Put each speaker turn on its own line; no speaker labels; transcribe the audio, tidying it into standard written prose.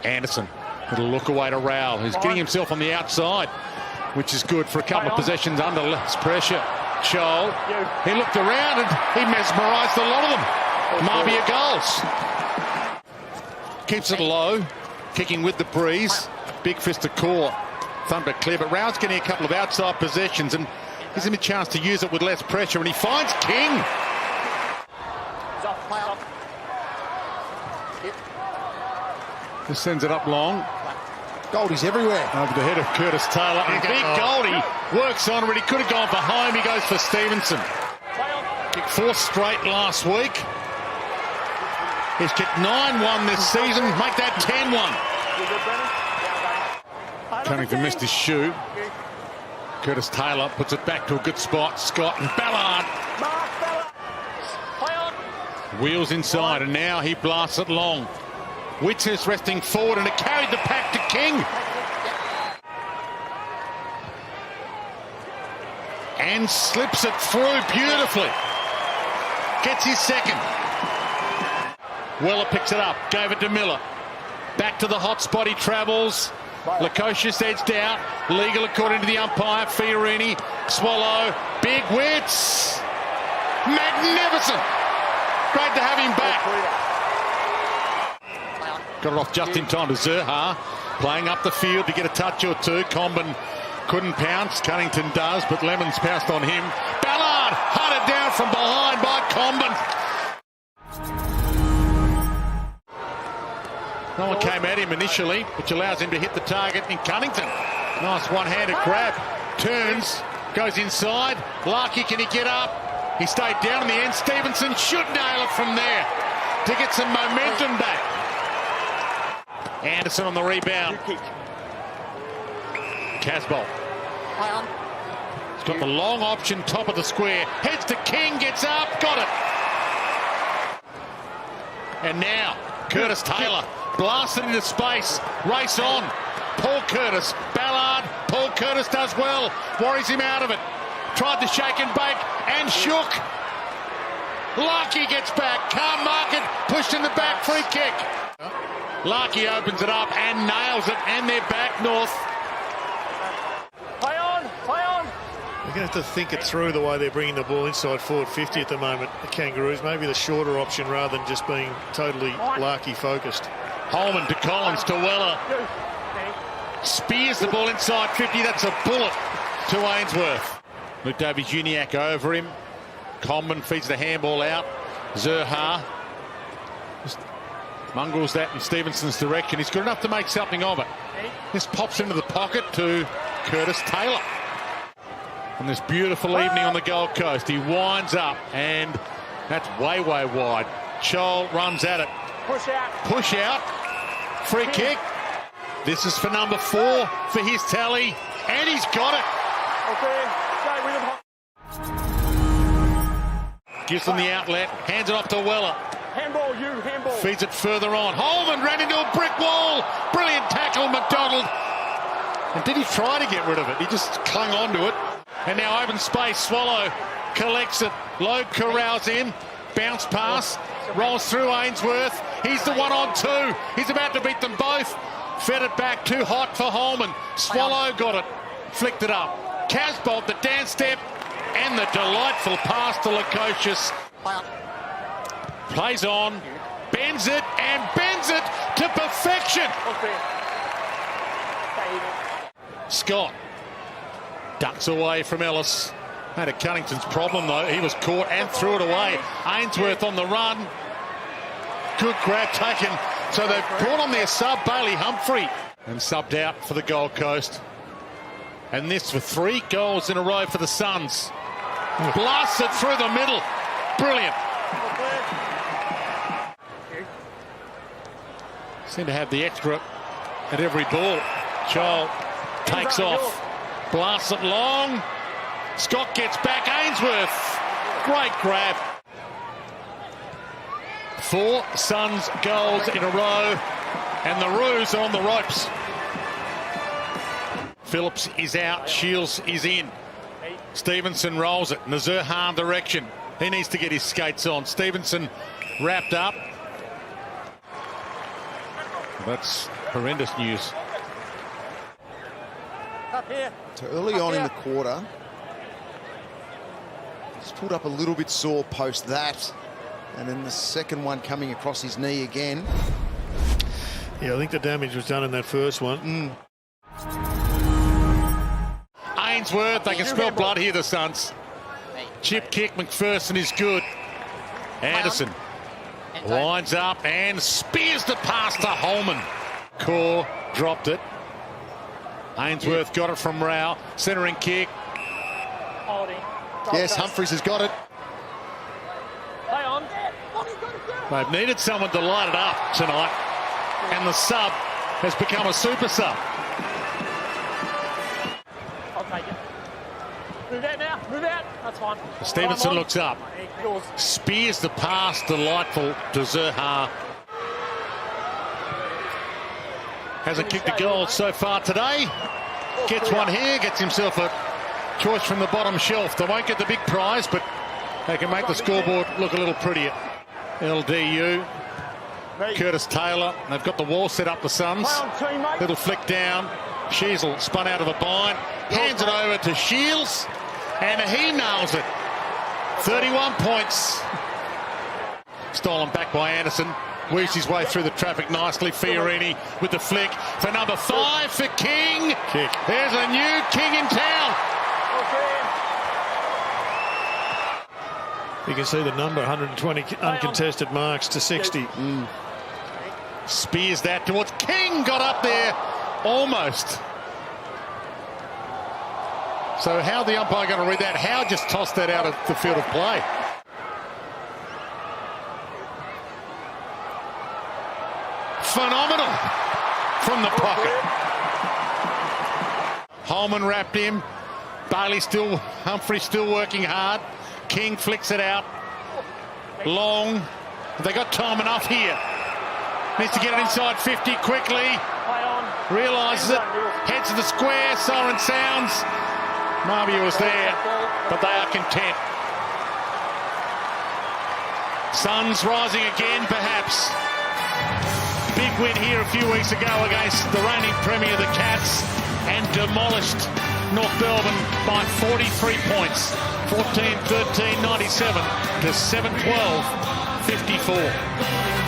Anderson, little look away to Rowell, who's getting himself on the outside, which is good for a couple of possessions under less pressure. Shoal, he looked around and he mesmerised a lot of them. Marbia goals. Keeps it low, kicking with the breeze. Big fist to core. Thunder clear, but Rowell's getting a couple of outside possessions and gives him a chance to use it with less pressure, and he finds King. Just sends it up long.
Goldie's everywhere.
Over the head of Curtis Taylor. And big Goldie works on it, but he could have gone for home. He goes for Stevenson. Kicked 4 straight last week. He's kicked 9-1 this season. Make that 10-1. Cunnington missed his shoe. Curtis Taylor puts it back to a good spot. Scott and Ballard. Wheels inside, and now he blasts it long. Witness resting forward, and it carried the pack to King. And slips it through beautifully. Gets his second. Weller picks it up, gave it to Miller. Back to the hot spot he travels. Lukosius edged out. Legal according to the umpire. Fiorini, Swallow, big Wits. Magnificent. Great to have him back. Got it off just in time to Zerha. Playing up the field to get a touch or two. Comben couldn't pounce. Cunnington does, but Lemons pounced on him. Ballard hunted down from behind by Comben. No one came at him initially, which allows him to hit the target in Cunnington. Nice one-handed grab. Turns, goes inside. Larkey, can he get up? He stayed down in the end. Stevenson should nail it from there to get some momentum back. Anderson on the rebound. Casbolt. He's got the long option, top of the square. Heads to King, gets up, got it. And now, Curtis Taylor blasted into space. Race on. Paul Curtis. Ballard. Paul Curtis does well. Worries him out of it. Tried to shake and bake and shook. Larkey gets back. Can't mark it. Pushed in the back. Free kick. Larkey opens it up and nails it, and they're back north.
Play on, play on.
They're going to have to think it through the way they're bringing the ball inside forward 50 at the moment, the Kangaroos. Maybe the shorter option rather than just being totally Larkey focused.
Holman to Collins to Weller. Spears the ball inside 50. That's a bullet to Ainsworth. Luke Davies-Uniacke over him. Comben feeds the handball out. Zerha just mongrels that in Stevenson's direction. He's good enough to make something of it. This pops into the pocket to Curtis Taylor. On this beautiful evening on the Gold Coast, he winds up, and that's way, way wide. Scholl runs at it.
Push out.
Push out. Free kick. This is for number 4 for his tally, and he's got it.
Okay. Stay with him.
Gives them the outlet, hands it off to Weller.
Handball, you, handball.
Feeds it further on. Holman ran into a brick wall. Brilliant tackle, McDonald. And did he try to get rid of it? He just clung on to it. And now open space. Swallow collects it. Load corrals in. Bounce pass. Rolls through Ainsworth. He's the 1-on-2. He's about to beat them both. Fed it back. Too hot for Holman. Swallow got it. Flicked it up. Casbolt, the dance step. And the delightful pass to Lukosius. Plays on, bends it, and bends it to perfection. Scott ducks away from Ellis. Had a Cunnington's problem, though. He was caught and threw it away. Ainsworth on the run. Good grab taken. So they've brought on their sub, Bailey Humphrey, and subbed out for the Gold Coast. And this for 3 goals in a row for the Suns. Blasted through the middle. Brilliant. Seem to have the extra at every ball. Joel takes off. Blasts it long. Scott gets back. Ainsworth. Great grab. 4 Suns goals in a row. And the Roos are on the ropes. Phillips is out. Shields is in. Stevenson rolls it in the Zerhan direction. He needs to get his skates on. Stevenson wrapped up. That's Horrendous news.
Up here.
So early on in the quarter, he's pulled up a little bit sore post that. And then the second one coming across his knee again.
Yeah, I think the damage was done in that first one.
Ainsworth, they can smell blood here, the Suns. Chip kick, McPherson is good. Anderson winds up and spears the pass to Holman. Core dropped it. Ainsworth got it from Rao. Centering kick.
Holding.
Yes, Humphries has got it.
Play on.
They've needed someone to light it up tonight. And the sub has become a super sub.
I'll take it. Move out now. Move out. That's fine.
Stevenson looks up.
Yours.
Spears the pass, delightful to Zerha. Hasn't kicked a goal so far today. Gets one here, gets himself a choice from the bottom shelf. They won't get the big prize, but they can make the scoreboard look a little prettier. LDU, Curtis Taylor. They've got the wall set up, the Suns. Little flick down. Sheasel spun out of a bind. Hands it over to Shields. And he nails it. 31 points. Stolen back by Anderson. Weaves his way through the traffic nicely. Fiorini with the flick for number 5 for King.
Kick.
There's a new King in town.
You can see the number, 120 uncontested marks to 60.
Spears that towards King. Got up there almost. So how the umpire going to read that? How just tossed that out of the field of play? Phenomenal from the pocket. Holman wrapped him. Humphrey still working hard. King flicks it out. Long. They got time enough here. Needs to get it inside 50 quickly. Realises it. Heads to the square. Siren sounds. Marvia was there, but they are content. Suns rising again, perhaps. Big win here a few weeks ago against the reigning premier, the Cats, and demolished North Melbourne by 43 points. 14-13-97 to 7-12-54.